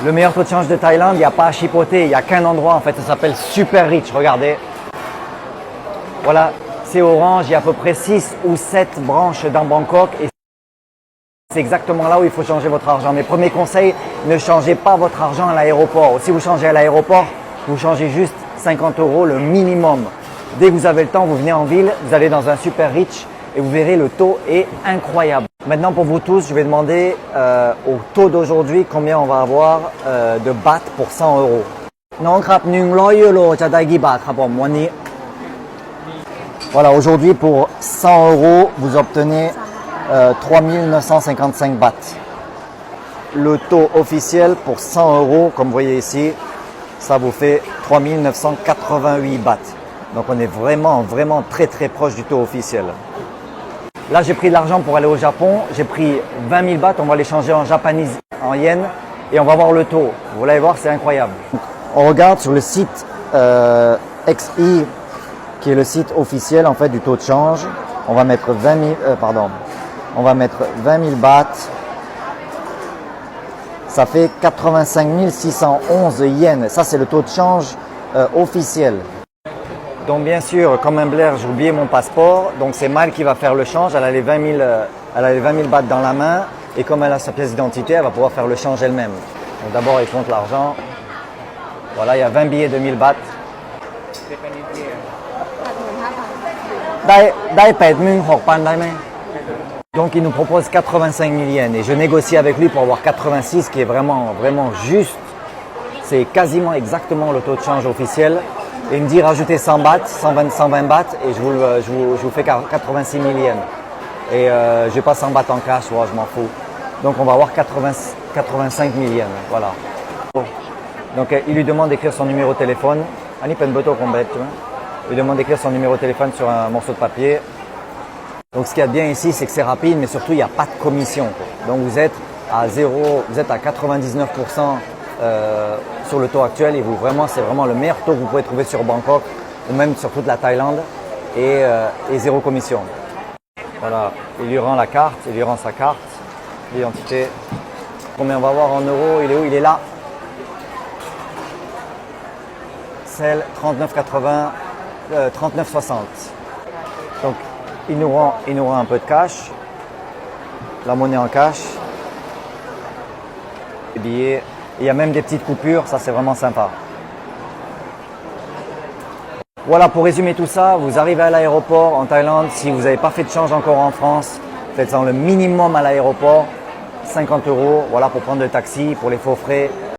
Le meilleur taux de change de Thaïlande, il n'y a pas à chipoter, il n'y a qu'un endroit en fait, ça s'appelle Super Rich, regardez. Voilà, c'est orange, il y a à peu près 6 ou 7 branches dans Bangkok et c'est exactement là où il faut changer votre argent. Mes premiers conseils, ne changez pas votre argent à l'aéroport. Si vous changez à l'aéroport, vous changez juste 50 € le minimum. Dès que vous avez le temps, vous venez en ville, vous allez dans un Super Rich et vous verrez le taux est incroyable. Maintenant pour vous tous, je vais demander au taux d'aujourd'hui combien on va avoir de baht pour 100 €. Non, krap, 100 euro,จะได้กี่บาทครับผมวันนี้ Voilà, aujourd'hui pour 100 €, vous obtenez 3955 bahts. Le taux officiel pour 100 €, comme vous voyez ici, ça vous fait 3988 bahts. Donc on est vraiment très proche du taux officiel. Là, j'ai pris de l'argent pour aller au Japon. J'ai pris 20 000 bahts. On va les changer en japonais, en yens, et on va voir le taux. Vous allez voir, c'est incroyable. On regarde sur le site XI, qui est le site officiel en fait du taux de change. On va mettre 20 000 bahts. Ça fait 85 611 yens. Ça, c'est le taux de change officiel. Donc bien sûr, comme un Blair, j'ai oublié mon passeport. Donc c'est Mal qui va faire le change. Elle a les 20 000 bahts dans la main. Et comme elle a sa pièce d'identité, elle va pouvoir faire le change elle-même. Donc d'abord, elle compte l'argent. Voilà, il y a 20 billets de 1000 bahts. Donc il nous propose 85 000 yens. Et je négocie avec lui pour avoir 86, qui est vraiment juste. C'est quasiment exactement le taux de change officiel. Et il me dit rajoutez 100 bahts, 120 bahts et je vous fais 86 000 yens. Et je n'ai pas 100 bahts en cash, ouais, je m'en fous. Donc on va avoir 85 000 yens, voilà. Donc il lui demande d'écrire son numéro de téléphone. Il lui demande d'écrire son numéro de téléphone sur un morceau de papier. Donc ce qu'il y a de bien ici, c'est que c'est rapide, mais surtout il n'y a pas de commission. Donc vous êtes à 99% sur le taux actuel et c'est vraiment le meilleur taux que vous pouvez trouver sur Bangkok ou même sur toute la Thaïlande et zéro commission. Voilà, il lui rend la carte, il lui rend sa carte d'identité. Combien on va voir en euros? Il est où? Il est là. Celle 39,80, 39,60. Donc il nous rend un peu de cash, la monnaie en cash, les billets. Il y a même des petites coupures, ça c'est vraiment sympa. Voilà, pour résumer tout ça, vous arrivez à l'aéroport en Thaïlande, si vous n'avez pas fait de change encore en France, faites ça le minimum à l'aéroport, 50 €, voilà, pour prendre le taxi, pour les faux frais.